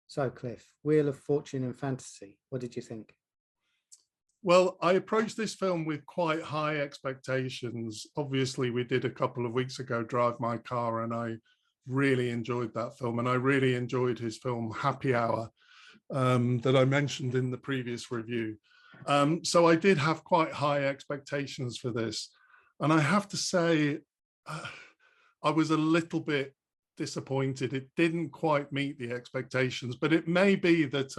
So, Cliff, Wheel of Fortune and Fantasy, what did you think? Well, I approached this film with quite high expectations. Obviously, we did a couple of weeks ago Drive My Car, and I really enjoyed that film. And I really enjoyed his film Happy Hour that I mentioned in the previous review. So I did have quite high expectations for this. And I have to say, I was a little bit disappointed. It didn't quite meet the expectations, but it may be that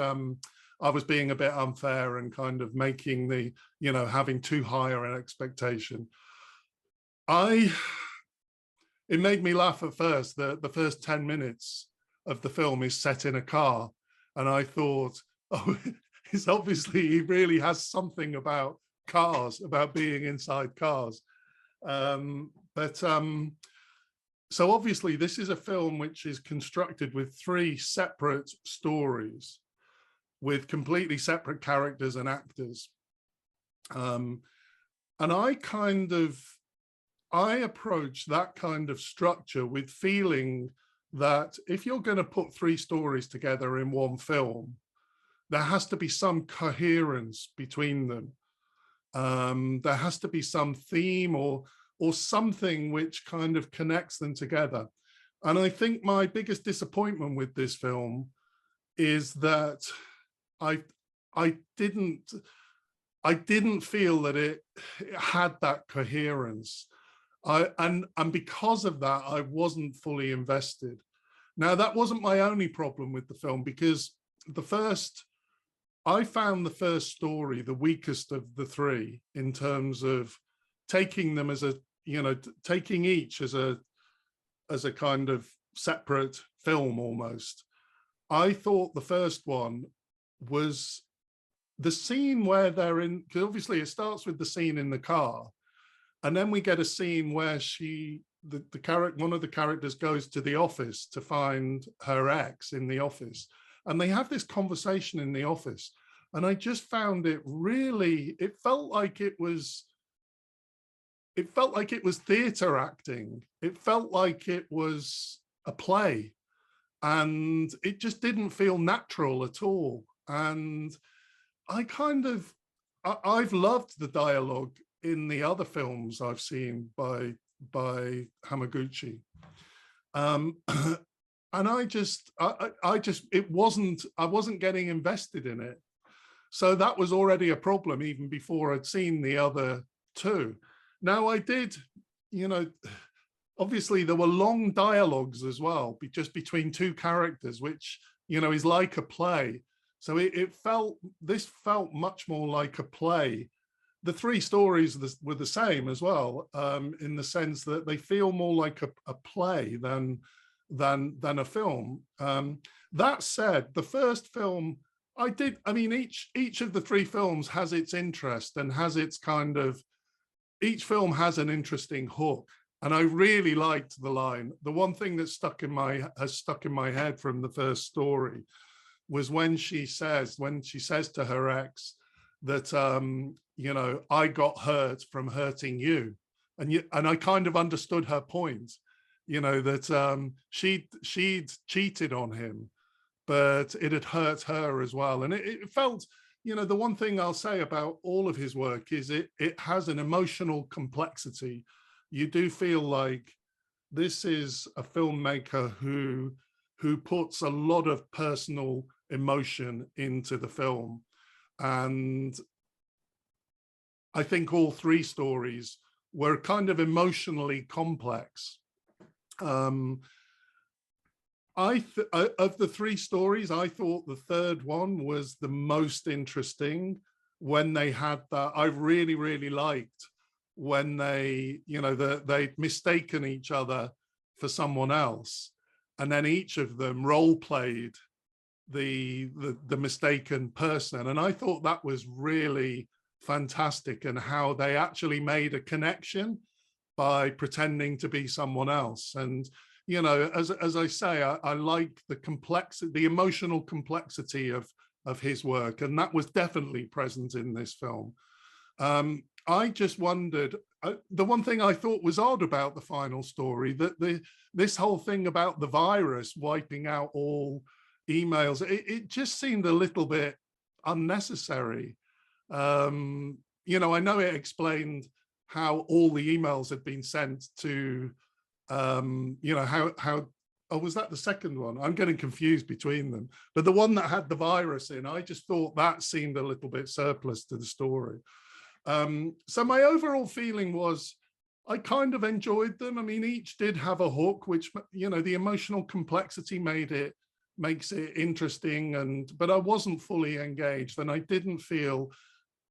I was being a bit unfair and kind of making the, having too high an expectation. It made me laugh at first. The first 10 minutes of the film is set in a car. And I thought, oh, it's obviously he really has something about cars, about being inside cars. So obviously this is a film which is constructed with three separate stories with completely separate characters and actors. And I approach that kind of structure with feeling that if you're going to put three stories together in one film, there has to be some coherence between them. There has to be some theme or something which kind of connects them together. And I think my biggest disappointment with this film is that I didn't feel that it had that coherence. And because of that, I wasn't fully invested. Now, that wasn't my only problem with the film, because I found the first story the weakest of the three in terms of taking them as taking each as a kind of separate film almost. I thought the first one was the scene where they're in, because obviously it starts with the scene in the car, and then we get a scene where one of the characters goes to the office to find her ex in the office, and they have this conversation in the office. And I just found it felt like it was theater acting. It felt like it was a play, and it just didn't feel natural at all. And I've loved the dialogue in the other films I've seen by Hamaguchi. And I wasn't getting invested in it. So that was already a problem even before I'd seen the other two. Now I did, obviously there were long dialogues as well, just between two characters, which, is like a play. So this felt much more like a play. The three stories were the same as well, in the sense that they feel more like a play than a film. That said, the first film, each of the three films has its interest and has its kind of, each film has an interesting hook. And I really liked the line. The one thing that has stuck in my head from the first story was when she says to her ex that, I got hurt from hurting you. And I kind of understood her point, that she'd cheated on him, but it had hurt her as well. And it felt, the one thing I'll say about all of his work is it has an emotional complexity. You do feel like this is a filmmaker who puts a lot of personal emotion into the film. And I think all three stories were kind of emotionally complex. Of the three stories, I thought the third one was the most interesting. When they had that, I really, really liked when they'd mistaken each other for someone else, and then each of them role played the mistaken person. And I thought that was really fantastic, and how they actually made a connection by pretending to be someone else. And as I say, I like the complexity, the emotional complexity of his work, and that was definitely present in this film. I just wondered, the one thing I thought was odd about the final story, that this whole thing about the virus wiping out all emails, it just seemed a little bit unnecessary. You know, I know it explained how all the emails had been sent to, you know, how, oh, was that the second one? I'm getting confused between them. But the one that had the virus in, I just thought that seemed a little bit surplus to the story. So my overall feeling was I kind of enjoyed them. I mean, each did have a hook, which, you know, the emotional complexity makes it interesting, but I wasn't fully engaged, and I didn't feel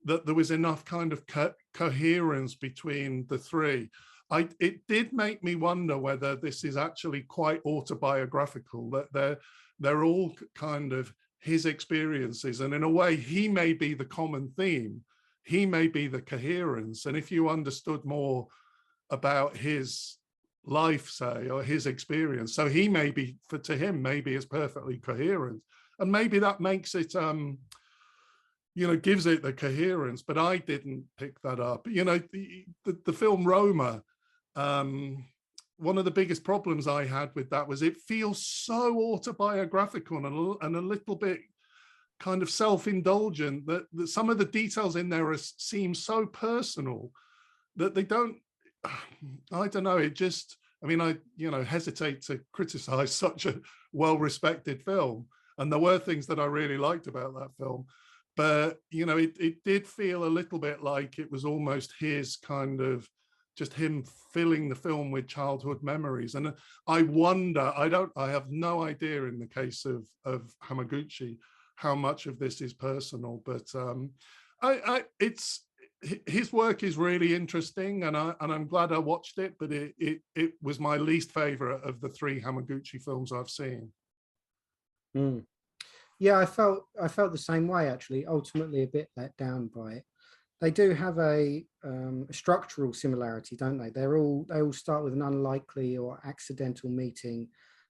that there was enough kind of coherence between the three. It did make me wonder whether this is actually quite autobiographical, that they're all kind of his experiences, and in a way he may be the common theme, he may be the coherence, and if you understood more about his life, say, or his experience, so he may be, to him, maybe is perfectly coherent, and maybe that makes it you know, gives it the coherence, but I didn't pick that up. You know, the film Roma, one of the biggest problems I had with that was it feels so autobiographical and a little bit kind of self-indulgent, that some of the details in there seem so personal that they don't, I don't know, it just, I mean, I, you know, hesitate to criticize such a well-respected film, and there were things that I really liked about that film, but, you know, it did feel a little bit like it was almost his kind of, just him filling the film with childhood memories. And I wonder, I have no idea in the case of Hamaguchi, how much of this is personal, but it's, his work is really interesting, and I'm glad I watched it, but it was my least favorite of the three Hamaguchi films I've seen. Mm. Yeah, I felt the same way, actually. Ultimately, a bit let down by it. They do have a structural similarity, don't they? They all start with an unlikely or accidental meeting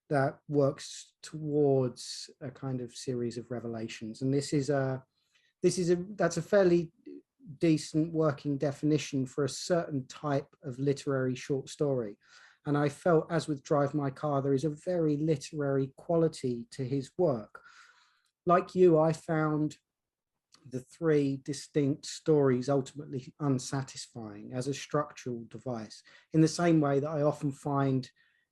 that works towards a kind of series of revelations, and that's a fairly decent working definition for a certain type of literary short story. And I felt, as with Drive My Car, there is a very literary quality to his work. Like you, I found the three distinct stories ultimately unsatisfying as a structural device, in the same way that I often find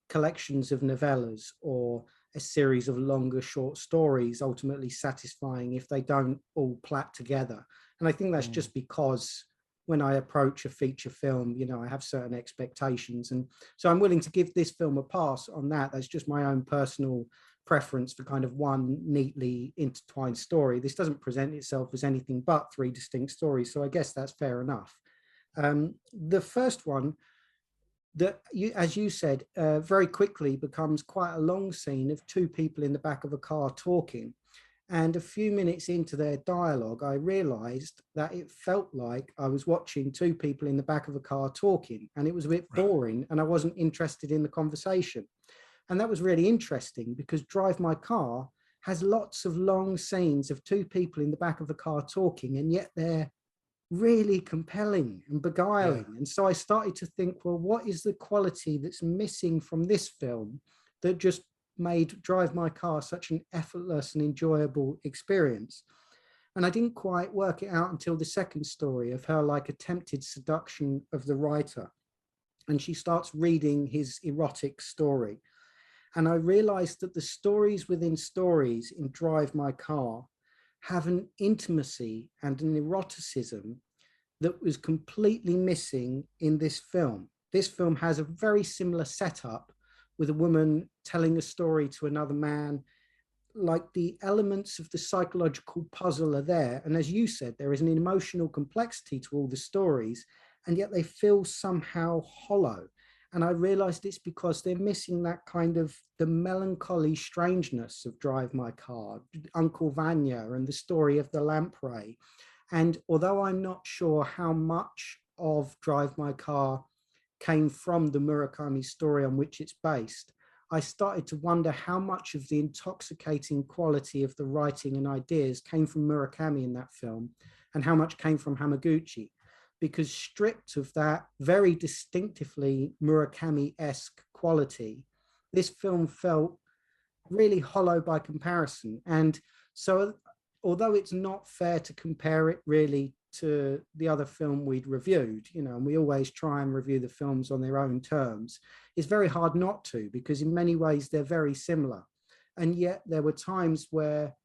collections of novellas or a series of longer short stories ultimately satisfying if they don't all plait together. And I think that's just because when I approach a feature film, you know, I have certain expectations. And so I'm willing to give this film a pass on that. That's just my own personal preference for kind of one neatly intertwined story. This doesn't present itself as anything but three distinct stories, so I guess that's fair enough. The first one, that as you said, very quickly becomes quite a long scene of two people in the back of a car talking. And a few minutes into their dialogue, I realized that it felt like I was watching two people in the back of a car talking, and it was a bit boring, and I wasn't interested in the conversation. And that was really interesting, because Drive My Car has lots of long scenes of two people in the back of a car talking, and yet they're really compelling and beguiling. Yeah. And so I started to think, well, what is the quality that's missing from this film that just made Drive My Car such an effortless and enjoyable experience? And I didn't quite work it out until the second story of her like attempted seduction of the writer. And she starts reading his erotic story. And I realized that the stories within stories in Drive My Car have an intimacy and an eroticism that was completely missing in this film. This film has a very similar setup, with a woman telling a story to another man. Like, the elements of the psychological puzzle are there. And as you said, there is an emotional complexity to all the stories, and yet they feel somehow hollow. And I realized it's because they're missing that kind of the melancholy strangeness of Drive My Car, Uncle Vanya and the story of the lamprey. And although I'm not sure how much of Drive My Car came from the Murakami story on which it's based, I started to wonder how much of the intoxicating quality of the writing and ideas came from Murakami in that film, and how much came from Hamaguchi. Because stripped of that very distinctively Murakami-esque quality, this film felt really hollow by comparison. And so, although it's not fair to compare it really to the other film we'd reviewed, you know, and we always try and review the films on their own terms, it's very hard not to, because in many ways they're very similar. And yet there were times where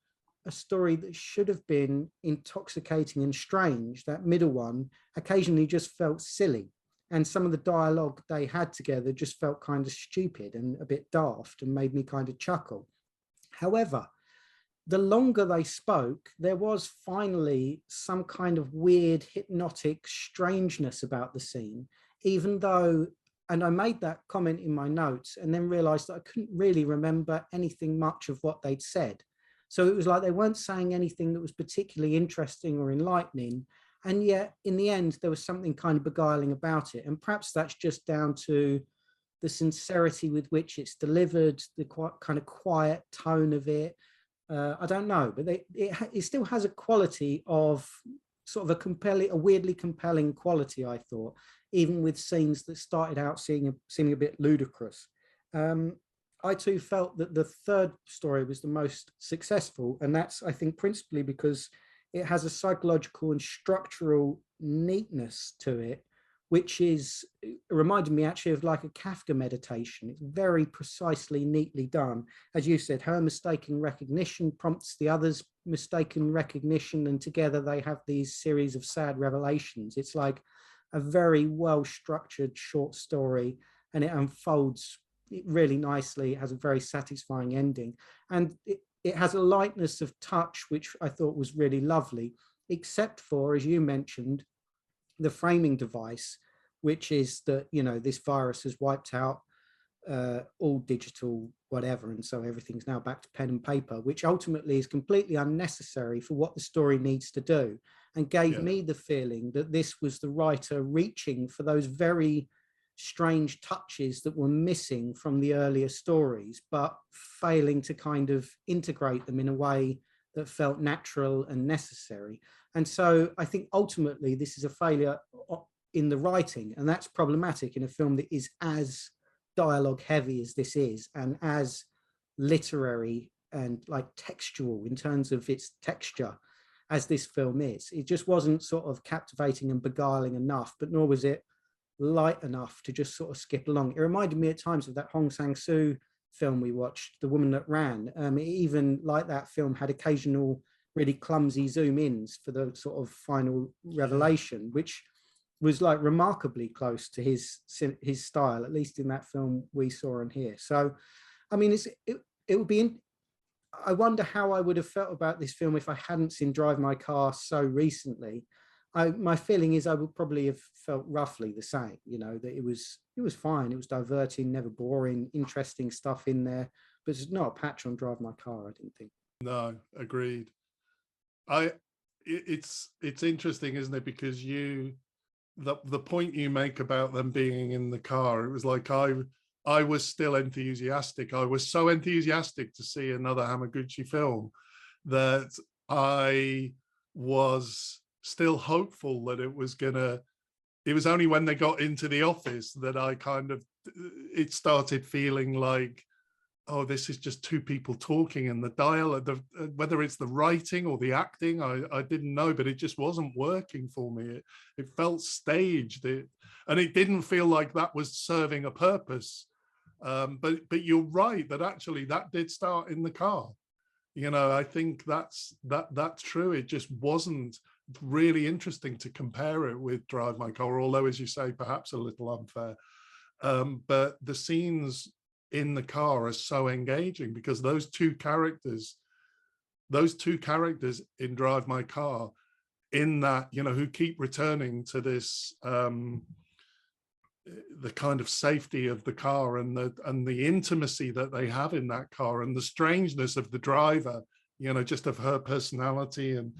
a story that should have been intoxicating and strange, that middle one, occasionally just felt silly. And some of the dialogue they had together just felt kind of stupid and a bit daft and made me kind of chuckle. However, the longer they spoke, there was finally some kind of weird, hypnotic strangeness about the scene, even though, and I made that comment in my notes and then realized that I couldn't really remember anything much of what they'd said. So it was like they weren't saying anything that was particularly interesting or enlightening. And yet, in the end, there was something kind of beguiling about it. And perhaps that's just down to the sincerity with which it's delivered, the kind of quiet tone of it. I don't know, but it still has a quality of sort of a weirdly compelling quality, I thought, even with scenes that started out seeming a bit ludicrous. I too felt that the third story was the most successful, and that's, I think, principally because it has a psychological and structural neatness to it, which is reminded me actually of like a Kafka meditation. It's very precisely, neatly done. As you said, her mistaken recognition prompts the other's mistaken recognition, and together they have these series of sad revelations. It's like a very well-structured short story, and it unfolds really nicely. It has a very satisfying ending, and it has a lightness of touch, which I thought was really lovely, except for, as you mentioned, the framing device, which is that, you know, this virus has wiped out all digital whatever, and so everything's now back to pen and paper, which ultimately is completely unnecessary for what the story needs to do, and gave me the feeling that this was the writer reaching for those very strange touches that were missing from the earlier stories, but failing to kind of integrate them in a way that felt natural and necessary. And so I think ultimately this is a failure in the writing, and that's problematic in a film that is as dialogue heavy as this is, and as literary and like textual in terms of its texture as this film is. It just wasn't sort of captivating and beguiling enough, but nor was it light enough to just sort of skip along. It reminded me at times of that Hong Sang-soo film we watched, The Woman That Ran. It even, like that film, had occasional really clumsy zoom ins for the sort of final revelation, which was like remarkably close to his style, at least in that film we saw and hear. So, I mean, it would be. I wonder how I would have felt about this film if I hadn't seen Drive My Car so recently. My feeling is I would probably have felt roughly the same. You know, that it was fine. It was diverting, never boring, interesting stuff in there, but it's not a patch on Drive My Car, I didn't think. No, agreed. It's interesting, isn't it? Because the point you make about them being in the car, it was like I was still enthusiastic. I was so enthusiastic to see another Hamaguchi film that I was still hopeful that it was only when they got into the office that it started feeling like, oh, this is just two people talking, and the dialogue, whether it's the writing or the acting, I didn't know, but it just wasn't working for me. It felt staged, and it didn't feel like that was serving a purpose. But you're right that actually that did start in the car. You know, I think that's true. It just wasn't really interesting to compare it with Drive My Car, although, as you say, perhaps a little unfair. But the scenes in the car are so engaging because those two characters in Drive My Car, in that, you know, who keep returning to this the kind of safety of the car and the intimacy that they have in that car, and the strangeness of the driver, you know, just of her personality, and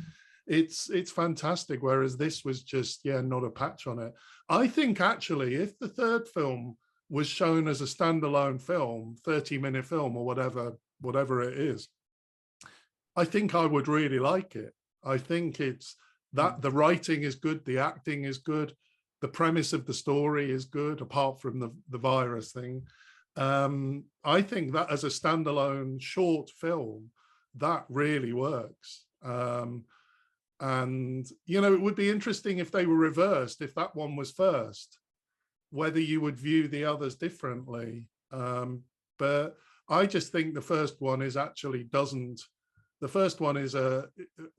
it's fantastic. Whereas this was just, not a patch on it. I think actually if the third film was shown as a standalone film, 30-minute film or whatever it is, I think I would really like it. I think it's that the writing is good, the acting is good, the premise of the story is good, apart from the virus thing. I think that as a standalone short film, that really works. And, you know, it would be interesting if they were reversed, if that one was first, whether you would view the others differently. But I just think the first one is actually doesn't, the first one is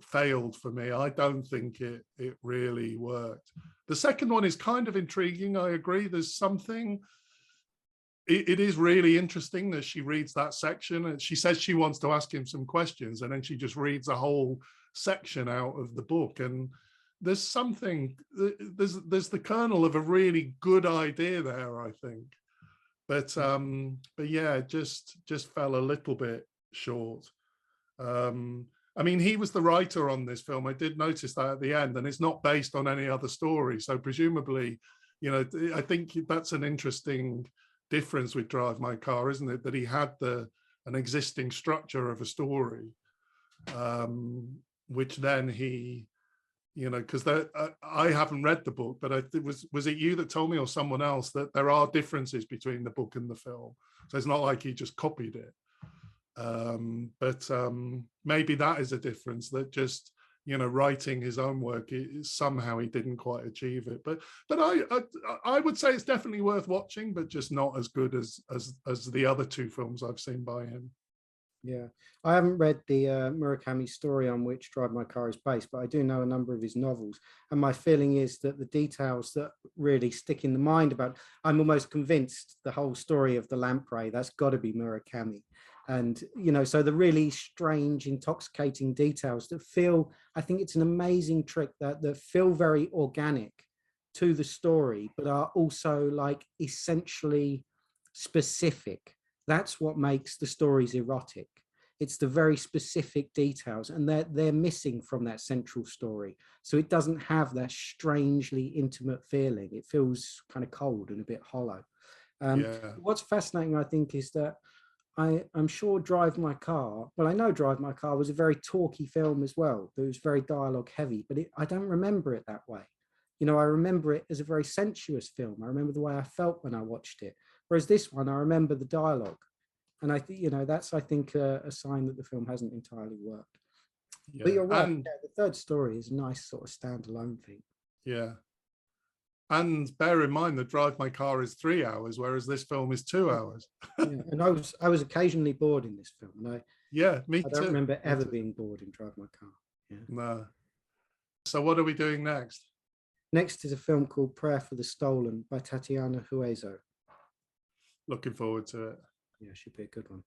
failed for me. I don't think it really worked. The second one is kind of intriguing. I agree. There's something, it is really interesting that she reads that section and she says she wants to ask him some questions, and then she just reads a whole section out of the book. And there's something, there's the kernel of a really good idea there, I think. But yeah, just fell a little bit short. I mean, he was the writer on this film. I did notice that at the end, and it's not based on any other story. So presumably, you know, I think that's an interesting difference with Drive My Car, isn't it? That he had an existing structure of a story, which then he, you know, because I haven't read the book, but was it you that told me or someone else that there are differences between the book and the film? So it's not like he just copied it. But maybe that is a difference, that just, you know, writing his own work, somehow he didn't quite achieve it. But I would say it's definitely worth watching, but just not as good as the other two films I've seen by him. Yeah, I haven't read the Murakami story on which Drive My Car is based, but I do know a number of his novels. And my feeling is that the details that really stick in the mind about, I'm almost convinced the whole story of the lamprey, that's got to be Murakami. And, you know, so the really strange, intoxicating details that feel, I think it's an amazing trick that feel very organic to the story, but are also like essentially specific. That's what makes the stories erotic. It's the very specific details, and they're missing from that central story. So it doesn't have that strangely intimate feeling. It feels kind of cold and a bit hollow. What's fascinating, I think, is that I'm sure Drive My Car, well, I know Drive My Car was a very talky film as well. It was very dialogue heavy, but I don't remember it that way. You know, I remember it as a very sensuous film. I remember the way I felt when I watched it. Whereas this one, I remember the dialogue. And I think, you know, that's, I think, a sign that the film hasn't entirely worked. Yeah. But you're right. The third story is a nice sort of standalone thing. Yeah. And bear in mind that Drive My Car is 3 hours, whereas this film is 2 hours. Yeah. And I was occasionally bored in this film. And me too. I don't remember ever being bored in Drive My Car. Yeah. No. So what are we doing next? Next is a film called Prayer for the Stolen by Tatiana Hueso. Looking forward to it. Yeah, should be a good one.